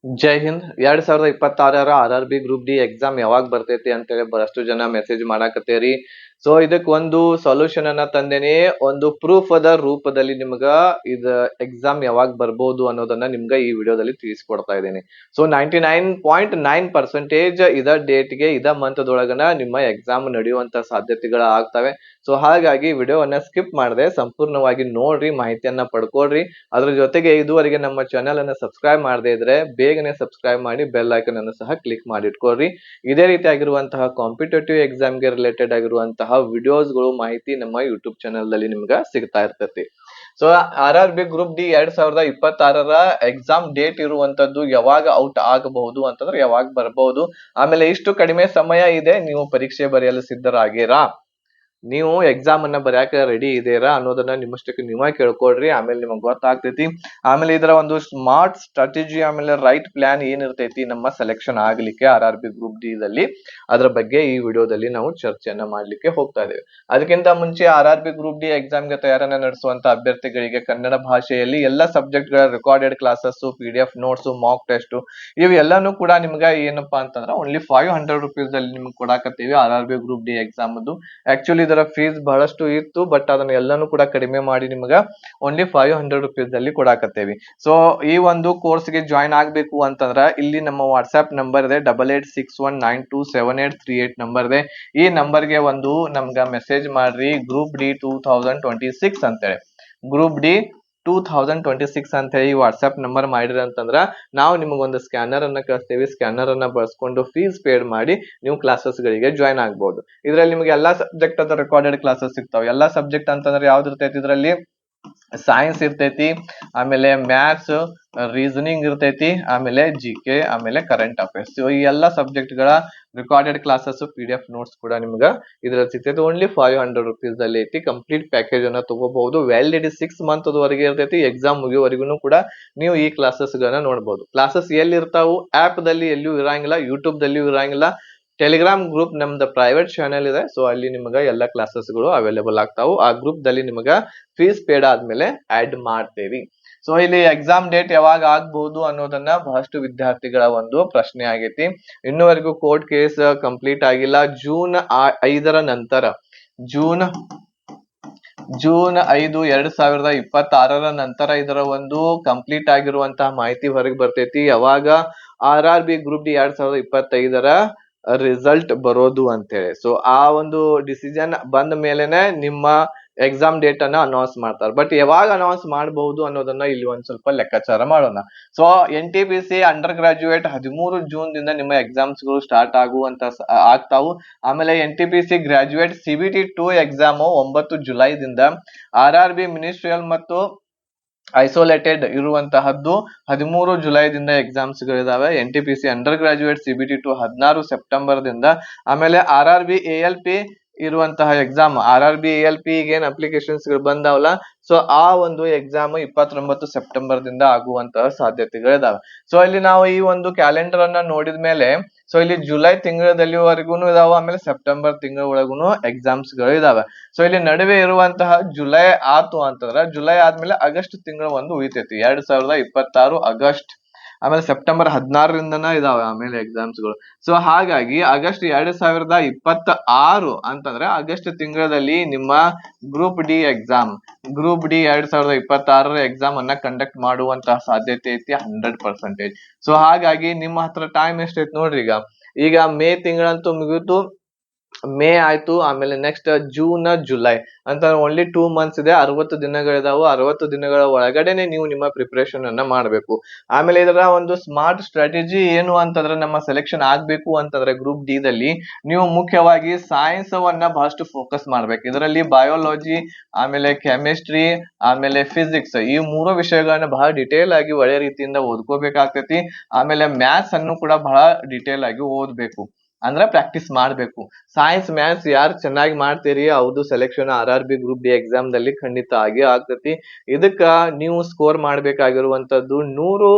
ಜೈ ಹಿಂದ್. 2026 RRB group D exam ಯಾವಾಗ ಬರ್ತೈತಿ ಅಂತೇಳಿ ಬಹಳಷ್ಟು ಜನ ಮೆಸೇಜ್ ಮಾಡಾಕತ್ತೇರಿ. ಸೊ ಇದಕ್ ಒಂದು ಸೊಲ್ಯೂಷನ್ ಅನ್ನ ತಂದೇನಿ. ಒಂದು ಪ್ರೂಫ್ ಅದ ರೂಪದಲ್ಲಿ ನಿಮ್ಗ ಇದ ಎಕ್ಸಾಮ್ ಯಾವಾಗ ಬರ್ಬೋದು ಅನ್ನೋದನ್ನ ನಿಮ್ಗ ಈ ವಿಡಿಯೋದಲ್ಲಿ ತಿಳಿಸ್ಕೊಡ್ತಾ ಇದ್ದೀನಿ. ಸೊ 99.9% ಇದ ಡೇಟ್ ಗೆ ಇದ ಮಂತ್ ದೊಳಗನ ನಿಮ್ಮ ಎಕ್ಸಾಮ್ ನಡೆಯುವಂತ ಸಾಧ್ಯತೆಗಳು ಆಗ್ತವೆ. ಸೊ ಹಾಗಾಗಿ ವಿಡಿಯೋವನ್ನ ಸ್ಕಿಪ್ ಮಾಡದೆ ಸಂಪೂರ್ಣವಾಗಿ ನೋಡ್ರಿ, ಮಾಹಿತಿಯನ್ನ ಪಡ್ಕೊಳ್ರಿ. ಅದ್ರ ಜೊತೆಗೆ ಇದುವರೆಗೆ ನಮ್ಮ ಚಾನೆಲ್ ಅನ್ನ ಸಬ್ಸ್ಕ್ರೈಬ್ ಮಾಡದೇ ಇದ್ರೆ ಬೇಗನೆ ಸಬ್ಸ್ಕ್ರೈಬ್ ಮಾಡಿ ಬೆಲ್ ಐಕನ್ ಅನ್ನು ಸಹ ಕ್ಲಿಕ್ ಮಾಡಿ ಇಟ್ಕೊಳ್ರಿ. ಇದೇ ರೀತಿಯಾಗಿರುವಂತಹ ಕಾಂಪಿಟೇಟಿವ್ ಎಕ್ಸಾಮ್ ಗೆ ರಿಲೇಟೆಡ್ ಆಗಿರುವಂತಹ ವಿಡಿಯೋಸ್ಗಳು ಮಾಹಿತಿ ನಮ್ಮ ಯೂಟ್ಯೂಬ್ ಚಾನೆಲ್ ನಲ್ಲಿ ನಿಮ್ಗೆ ಸಿಗ್ತಾ ಇರ್ತೈತಿ. So RRB group D 2026 exam date ಇರುವಂತದ್ದು ಯಾವಾಗ ಔಟ್ ಆಗಬಹುದು ಅಂತಂದ್ರೆ ಯಾವಾಗ ಬರಬಹುದು, ಆಮೇಲೆ ಇಷ್ಟು ಕಡಿಮೆ ಸಮಯ ಇದೆ, ನೀವು ಪರೀಕ್ಷೆ ಬರೆಯಲು ಸಿದ್ಧರಾಗಿರಾ, ನೀವು ಎಕ್ಸಾಮ್ ಅನ್ನ ಬರ್ಯಾಕ ರೆಡಿ ಇದೀರಾ ಅನ್ನೋದನ್ನ ನಿಮ್ಮಷ್ಟಕ್ಕೆ ನೀವೇ ಕೇಳ್ಕೊಳ್ರಿ. ಆಮೇಲೆ ನಿಮಗ್ ಗೊತ್ತಾಗ್ತೈತಿ. ಆಮೇಲೆ ಇದರ ಒಂದು ಸ್ಮಾರ್ಟ್ ಸ್ಟ್ರಾಟಜಿ ಆಮೇಲೆ ರೈಟ್ ಪ್ಲಾನ್ ಏನಿರ್ತೈತಿ ನಮ್ಮ ಸೆಲೆಕ್ಷನ್ ಆಗ್ಲಿಕ್ಕೆ RRB ಗ್ರೂಪ್ ಡಿ ದಲ್ಲಿ, ಅದ್ರ ಬಗ್ಗೆ ಈ ವಿಡಿಯೋದಲ್ಲಿ ನಾವು ಚರ್ಚೆಯನ್ನ ಮಾಡ್ಲಿಕ್ಕೆ ಹೋಗ್ತಾ ಇದ್ದೇವೆ. ಅದಕ್ಕಿಂತ ಮುಂಚೆ RRB ಗ್ರೂಪ್ ಡಿ ಎಕ್ಸಾಮ್ ಗೆ ತಯಾರನ್ನ ನಡೆಸುವಂತ ಅಭ್ಯರ್ಥಿಗಳಿಗೆ ಕನ್ನಡ ಭಾಷೆಯಲ್ಲಿ ಎಲ್ಲಾ ಸಬ್ಜೆಕ್ಟ್ ಗಳ recorded classes, PDF notes, mock test ಇವೆಲ್ಲಾನು ಕೂಡ ನಿಮ್ಗೆ ಏನಪ್ಪಾ ಅಂತಂದ್ರೆ ಓನ್ಲಿ 500 rupees ಅಲ್ಲಿ ನಿಮ್ಗೆ ಕೊಡಾಕತ್ತೀವಿ. RRB ಗ್ರೂಪ್ ಡಿ ಎಕ್ಸಾಮ್ ಅದು ಆಕ್ಚುಲಿ ಇದರ ಫೀಸ್ ಬಹಳಷ್ಟು ಇತ್ತು, ಬಟ್ ಅದನ್ನ ಎಲ್ಲಾನು ಕೂಡ ಕಡಿಮೆ ಮಾಡಿ ನಿಮ್ಗ ಓನ್ಲಿ 500 rupees ಅಲ್ಲಿ ಕೊಡಾಕತ್ತೇವಿ. ಸೊ ಈ ಒಂದು ಕೋರ್ಸ್ ಗೆ ಜಾಯಿನ್ ಆಗ್ಬೇಕು ಅಂತಂದ್ರ ಇಲ್ಲಿ ನಮ್ಮ ವಾಟ್ಸ್ಆಪ್ ನಂಬರ್ ಇದೆ 8861927838 ನಂಬರ್ ಇದೆ. ಈ ನಂಬರ್ ಗೆ ಒಂದು ನಮ್ಗ ಮೆಸೇಜ್ ಮಾಡ್ರಿ, ಗ್ರೂಪ್ ಡಿ 2026 ಅಂತೇಳಿ. ಗ್ರೂಪ್ ಡಿ 2026 ಅಂತ ಹೇಳಿ ವಾಟ್ಸ್ಆಪ್ ನಂಬರ್ ಮಾಡಿರಿ ಅಂತಂದ್ರ ನಾವು ನಿಮಗೊಂದು ಸ್ಕ್ಯಾನರ್ ಅನ್ನ ಕಳಿಸ್ತೇವೆ. ಸ್ಕ್ಯಾನರ್ ಅನ್ನ ಬಳಸ್ಕೊಂಡು ಫೀಸ್ ಪೇಡ್ ಮಾಡಿ ನೀವು ಕ್ಲಾಸಸ್ ಗಳಿಗೆ ಜಾಯಿನ್ ಆಗ್ಬಹುದು. ಇದ್ರಲ್ಲಿ ನಿಮ್ಗೆ ಎಲ್ಲಾ ಸಬ್ಜೆಕ್ಟ್ ಅದ ರೆಕಾರ್ಡೆಡ್ ಕ್ಲಾಸಸ್ ಸಿಗ್ತಾವೆ. ಎಲ್ಲಾ ಸಬ್ಜೆಕ್ಟ್ ಅಂತಂದ್ರೆ ಯಾವ್ದು ಇರ್ತೈತಿ ಇದರಲ್ಲಿ? ಸೈನ್ಸ್ ಇರ್ತೈತಿ, ಆಮೇಲೆ ಮ್ಯಾಥ್ಸ್, ರೀಸನಿಂಗ್ ಇರ್ತೈತಿ, ಆಮೇಲೆ GK, ಆಮೇಲೆ ಕರೆಂಟ್ ಅಫೇರ್ಸ್. ಈ ಎಲ್ಲಾ ಸಬ್ಜೆಕ್ಟ್ ಗಳ ರೆಕಾರ್ಡೆಡ್ ಕ್ಲಾಸಸ್, PDF ನೋಟ್ಸ್ ಕೂಡ ನಿಮ್ಗ ಇದ್ರಲ್ಲಿ ಸಿಗ್ತೈತಿ. ಓನ್ಲಿ 500 rupees ಅಲ್ಲಿ ಐತಿ. ಕಂಪ್ಲೀಟ್ ಪ್ಯಾಕೇಜ್ ಅನ್ನ ತಗೋಬಹುದು. ವ್ಯಾಲಿಡಿಟಿ 6 months ವರೆಗೆ ಇರ್ತೈತಿ. ಎಕ್ಸಾಮ್ ಮುಗಿಯುವವರೆಗೂ ಕೂಡ ನೀವು ಈ ಕ್ಲಾಸಸ್ ಗಳನ್ನ ನೋಡಬಹುದು. ಕ್ಲಾಸಸ್ ಎಲ್ಲಿ ಇರ್ತಾವು? ಆಪ್ ದಲ್ಲಿ ಎಲ್ಲಿಯೂ ಇರಂಗಿಲ್ಲ, ಯೂಟ್ಯೂಬ್ ದಲ್ಲಿಯೂ ಇರಂಗಿಲ್ಲ. ಟೆಲಿಗ್ರಾಮ್ ಗ್ರೂಪ್ ನಮ್ದು ಪ್ರೈವೇಟ್ ಚಾನೆಲ್ ಇದೆ. ಸೊ ಅಲ್ಲಿ ನಿಮ್ಗ ಎಲ್ಲಾ ಕ್ಲಾಸಸ್ ಗಳು ಅವೈಲೇಬಲ್ ಆಗ್ತಾವು. ಆ ಗ್ರೂಪ್ ದಲ್ಲಿ ನಿಮ್ಗ ಫೀಸ್ ಪೇಡ್ ಆದ್ಮೇಲೆ ಆಡ್ ಮಾಡ್ತೇವಿ. ಸೊ ಇಲ್ಲಿ ಎಕ್ಸಾಮ್ ಡೇಟ್ ಯಾವಾಗ ಆಗ್ಬಹುದು ಅನ್ನೋದನ್ನ ಬಹಳಷ್ಟು ವಿದ್ಯಾರ್ಥಿಗಳ ಒಂದು ಪ್ರಶ್ನೆ ಆಗೈತಿ. ಇನ್ನುವರೆಗೂ ಕೋರ್ಟ್ ಕೇಸ್ ಕಂಪ್ಲೀಟ್ ಆಗಿಲ್ಲ. ಜೂನ್ 5 ನಂತರ, ಜೂನ್ 5, 2026 ನಂತರ ಇದರ ಒಂದು ಕಂಪ್ಲೀಟ್ ಆಗಿರುವಂತಹ ಮಾಹಿತಿ ಹೊರಗೆ ಬರ್ತೈತಿ. ಯಾವಾಗ RRB ಗ್ರೂಪ್ ಡಿ 2025 ರಿಸಲ್ಟ್ ಬರೋದು ಅಂತೇಳಿ. ಸೊ ಆ ಒಂದು ಡಿಸಿಷನ್ ಬಂದ ಮೇಲೆನೆ ನಿಮ್ಮ ಎಕ್ಸಾಮ್ ಡೇಟ್ ಅನ್ನ ಅನೌನ್ಸ್ ಮಾಡ್ತಾರೆ. ಬಟ್ ಯಾವಾಗ ಅನೌನ್ಸ್ ಮಾಡಬಹುದು ಅನ್ನೋದನ್ನ ಇಲ್ಲಿ ಒಂದ್ ಸ್ವಲ್ಪ ಲೆಕ್ಕಾಚಾರ ಮಾಡೋಣ. So NTPC under graduate 13 June ದಿಂದ ನಿಮ್ಮ ಎಕ್ಸಾಮ್ಸ್ ಗಳು ಸ್ಟಾರ್ಟ್ ಆಗ್ತಾವು. ಆಮೇಲೆ NTPC graduate CBT 2 exam 9 ಜುಲೈದಿಂದ, RRB ministerial ಮತ್ತು ಐಸೋಲೇಟೆಡ್ ಇರುವಂತಹದ್ದು 13 ಜುಲೈದಿಂದ ಎಕ್ಸಾಮ್ಸ್ ಗಳಿದಾವೆ. NTPC under graduate CBT 2 16 September ದಿಂದ, ಆಮೇಲೆ RRB ALP ಇರುವಂತಹ ಎಕ್ಸಾಮ್, RRB ALP ಏನ್ ಅಪ್ಲಿಕೇಶನ್ಸ್ ಗಳು ಬಂದಾವಲ್ಲ, ಸೊ ಆ ಒಂದು ಎಕ್ಸಾಮ್ 29 ಸೆಪ್ಟೆಂಬರ್ ದಿಂದ ಆಗುವಂತಹ ಸಾಧ್ಯತೆಗಳಿದಾವೆ. ಸೊ ಇಲ್ಲಿ ನಾವು ಈ ಒಂದು ಕ್ಯಾಲೆಂಡರ್ ಅನ್ನ ನೋಡಿದ ಮೇಲೆ, ಸೊ ಇಲ್ಲಿ ಜುಲೈ ತಿಂಗಳದಲ್ಲಿವರೆಗೂ ಇದಾವೆ, ಆಮೇಲೆ ಸೆಪ್ಟೆಂಬರ್ ತಿಂಗಳ ಒಳಗೂ ಎಕ್ಸಾಮ್ಸ್ ಗಳು ಇದಾವೆ. ಸೊ ಇಲ್ಲಿ ನಡುವೆ ಇರುವಂತಹ ಜುಲೈ ಆತು ಅಂತಂದ್ರೆ, ಜುಲೈ ಆದ್ಮೇಲೆ ಆಗಸ್ಟ್ ತಿಂಗಳ ಒಂದು ಉಳಿತೈತಿ 2026 ಆಗಸ್ಟ್, ಆಮೇಲೆ ಸೆಪ್ಟೆಂಬರ್ 16ರಿಂದನ ಇದಾವೆ ಆಮೇಲೆ ಎಕ್ಸಾಮ್ಸ್ ಗಳು. ಸೊ ಹಾಗಾಗಿ ಆಗಸ್ಟ್ 2026 ಅಂತಂದ್ರೆ ಆಗಸ್ಟ್ ತಿಂಗಳಲ್ಲಿ ನಿಮ್ಮ group D exam, group D 2026 exam ಅನ್ನ ಕಂಡಕ್ಟ್ ಮಾಡುವಂತಹ ಸಾಧ್ಯತೆ ಐತಿ 100%. ಸೊ ಹಾಗಾಗಿ ನಿಮ್ಮ ಹತ್ರ ಟೈಮ್ ಎಷ್ಟೈತಿ ನೋಡ್ರಿ. ಈಗ ಮೇ ತಿಂಗಳಂತೂ ಮುಗಿತು, ಮೇ ಆಯ್ತು, ಆಮೇಲೆ ನೆಕ್ಸ್ಟ್ ಜೂನ್, ಜುಲೈ ಅಂತ ಓನ್ಲಿ 2 months ಇದೆ. 60 ದಿನಗಳಿದಾವು. 60 ದಿನಗಳ ಒಳಗಡೆನೆ ನೀವು ನಿಮ್ಮ ಪ್ರಿಪರೇಷನ್ ಅನ್ನ ಮಾಡಬೇಕು. ಆಮೇಲೆ ಇದರ ಒಂದು ಸ್ಮಾರ್ಟ್ ಸ್ಟ್ರಾಟಜಿ ಏನು ಅಂತಂದ್ರೆ, ನಮ್ಮ ಸೆಲೆಕ್ಷನ್ ಆಗ್ಬೇಕು ಅಂತಂದ್ರೆ ಗ್ರೂಪ್ ಡಿ ದಲ್ಲಿ ನೀವು ಮುಖ್ಯವಾಗಿ ಸೈನ್ಸ್ ವನ್ನ ಬಹಳಷ್ಟು ಫೋಕಸ್ ಮಾಡ್ಬೇಕು. ಇದರಲ್ಲಿ ಬಯೋಲಜಿ, ಆಮೇಲೆ ಕೆಮಿಸ್ಟ್ರಿ, ಆಮೇಲೆ ಫಿಸಿಕ್ಸ್, ಈ 3 ವಿಷಯಗಳನ್ನ ಬಹಳ ಡಿಟೇಲ್ ಆಗಿ ಒಳ್ಳೆ ರೀತಿಯಿಂದ ಓದ್ಕೋಬೇಕಾಗ್ತೈತಿ. ಆಮೇಲೆ ಮ್ಯಾಥ್ಸ್ ಅನ್ನು ಕೂಡ ಬಹಳ ಡಿಟೇಲ್ ಆಗಿ ಓದ್ಬೇಕು, ಅಂದ್ರೆ ಪ್ರಾಕ್ಟೀಸ್ ಮಾಡ್ಬೇಕು. ಸೈನ್ಸ್ ಮ್ಯಾಥ್ಸ್ ಯಾರು ಚೆನ್ನಾಗಿ ಮಾಡ್ತೀರಿ ಅವ್ರದ್ದು selection RRB group D exam ದಲ್ಲಿ ಖಂಡಿತ ಆಗೇ ಆಗ್ತತಿ. ಇದಕ್ಕ ನೀವು ಸ್ಕೋರ್ ಮಾಡ್ಬೇಕಾಗಿರುವಂತದ್ದು 100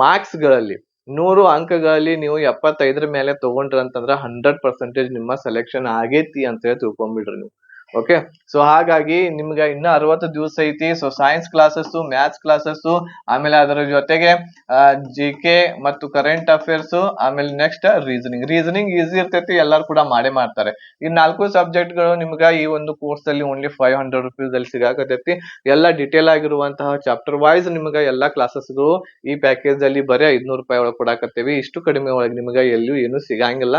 ಮಾರ್ಕ್ಸ್ ಗಳಲ್ಲಿ, 100 ಅಂಕಗಳಲ್ಲಿ ನೀವು 75 ಮೇಲೆ ತಗೊಂಡ್ರ ಅಂತಂದ್ರ 100% ನಿಮ್ಮ ಸೆಲೆಕ್ಷನ್ ಆಗೇತಿ ಅಂತ ಹೇಳಿ ತಿಳ್ಕೊಂಡ್ಬಿಡ್ರಿ ನೀವು. ಓಕೆ. ಸೊ ಹಾಗಾಗಿ ನಿಮ್ಗೆ ಇನ್ನ 60 ದಿವಸ ಐತಿ. So science classes, maths classes, ಆಮೇಲೆ ಅದರ ಜೊತೆಗೆ GK ಮತ್ತು ಕರೆಂಟ್ ಅಫೇರ್ಸ್, ಆಮೇಲೆ ನೆಕ್ಸ್ಟ್ ರೀಸನಿಂಗ್ ಈಸಿ ಇರ್ತೈತಿ, ಎಲ್ಲಾರು ಕೂಡ ಮಾಡೇ ಮಾಡ್ತಾರೆ. ಈ 4 ಸಬ್ಜೆಕ್ಟ್ ಗಳು ನಿಮ್ಗ ಈ ಒಂದು ಕೋರ್ಸ್ ಅಲ್ಲಿ ಓನ್ಲಿ 500 rupees ಅಲ್ಲಿ ಸಿಗಾಕತೈತಿ. ಎಲ್ಲ ಡಿಟೇಲ್ ಆಗಿರುವಂತಹ ಚಾಪ್ಟರ್ ವೈಸ್ ನಿಮ್ಗ ಎಲ್ಲಾ ಕ್ಲಾಸಸ್ಗಳು ಈ ಪ್ಯಾಕೇಜ್ ಅಲ್ಲಿ ಬರೀ 500 ರೂಪಾಯಿ ಒಳಗೆ ಕೊಡಾಕತ್ತೇವಿ. ಇಷ್ಟು ಕಡಿಮೆ ಒಳಗೆ ನಿಮ್ಗ ಎಲ್ಲೂ ಏನು ಸಿಗಂಗಿಲ್ಲ.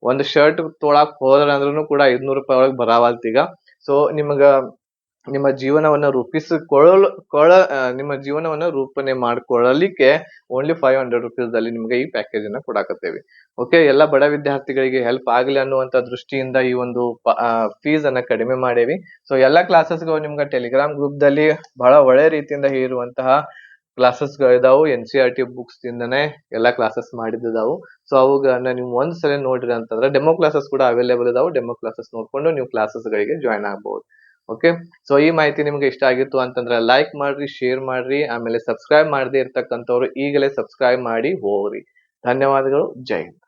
ಒಂದು ಶರ್ಟ್ ತೊಳಾಕ್ ಹೋದ್ರ ಅಂದ್ರೂ ಕೂಡ 500 ರೂಪಾಯಿ ಒಳಗೆ ಬರಾವಲ್ತೀಗ. ಸೊ ನಿಮ್ಗ ನಿಮ್ಮ ಜೀವನವನ್ನ ನಿಮ್ಮ ಜೀವನವನ್ನ ರೂಪಣೆ ಮಾಡ್ಕೊಳ್ಳಲಿಕ್ಕೆ ಓನ್ಲಿ 500 rupees ಅಲ್ಲಿ ನಿಮ್ಗೆ ಈ ಪ್ಯಾಕೇಜ್ ಅನ್ನ ಕೊಡಾಕತ್ತೇವಿ. ಓಕೆ. ಎಲ್ಲ ಬಡ ವಿದ್ಯಾರ್ಥಿಗಳಿಗೆ ಹೆಲ್ಪ್ ಆಗ್ಲಿ ಅನ್ನುವಂತ ದೃಷ್ಟಿಯಿಂದ ಈ ಒಂದು ಫೀಸ್ ಅನ್ನ ಕಡಿಮೆ ಮಾಡೇವಿ. ಸೊ ಎಲ್ಲಾ ಕ್ಲಾಸಸ್ಗಳು ನಿಮ್ಗೆ ಟೆಲಿಗ್ರಾಮ್ ಗ್ರೂಪ್ ದಲ್ಲಿ ಬಹಳ ಒಳ್ಳೆ ರೀತಿಯಿಂದ ಇರುವಂತಹ ಕ್ಲಾಸಸ್ ಗಳಿದಾವು. NCERT ಬುಕ್ಸ್ ಇಂದನೇ ಎಲ್ಲಾ ಕ್ಲಾಸಸ್ ಮಾಡಿದ್ದಾವು. ಸೊ ಅವುಗಳನ್ನ ನೀವು ಒಂದ್ಸಲ ನೋಡ್ರಿ ಅಂತಂದ್ರೆ ಡೆಮೋ ಕ್ಲಾಸಸ್ ಕೂಡ ಅವೈಲೇಬಲ್ ಇದಾವು. ಡೆಮೋ ಕ್ಲಾಸಸ್ ನೋಡ್ಕೊಂಡು ನೀವು ಕ್ಲಾಸಸ್ ಗಳಿಗೆ ಜಾಯ್ನ್ ಆಗ್ಬಹುದು. ಓಕೆ. ಸೊ ಈ ಮಾಹಿತಿ ನಿಮ್ಗೆ ಇಷ್ಟ ಆಗಿತ್ತು ಅಂತಂದ್ರೆ ಲೈಕ್ ಮಾಡ್ರಿ, ಶೇರ್ ಮಾಡ್ರಿ, ಆಮೇಲೆ ಸಬ್ಸ್ಕ್ರೈಬ್ ಮಾಡದೇ ಇರ್ತಕ್ಕಂಥವ್ರು ಈಗಲೇ ಸಬ್ಸ್ಕ್ರೈಬ್ ಮಾಡಿ ಹೋಗ್ರಿ. ಧನ್ಯವಾದಗಳು. ಜೈ ಹಿಂದ್.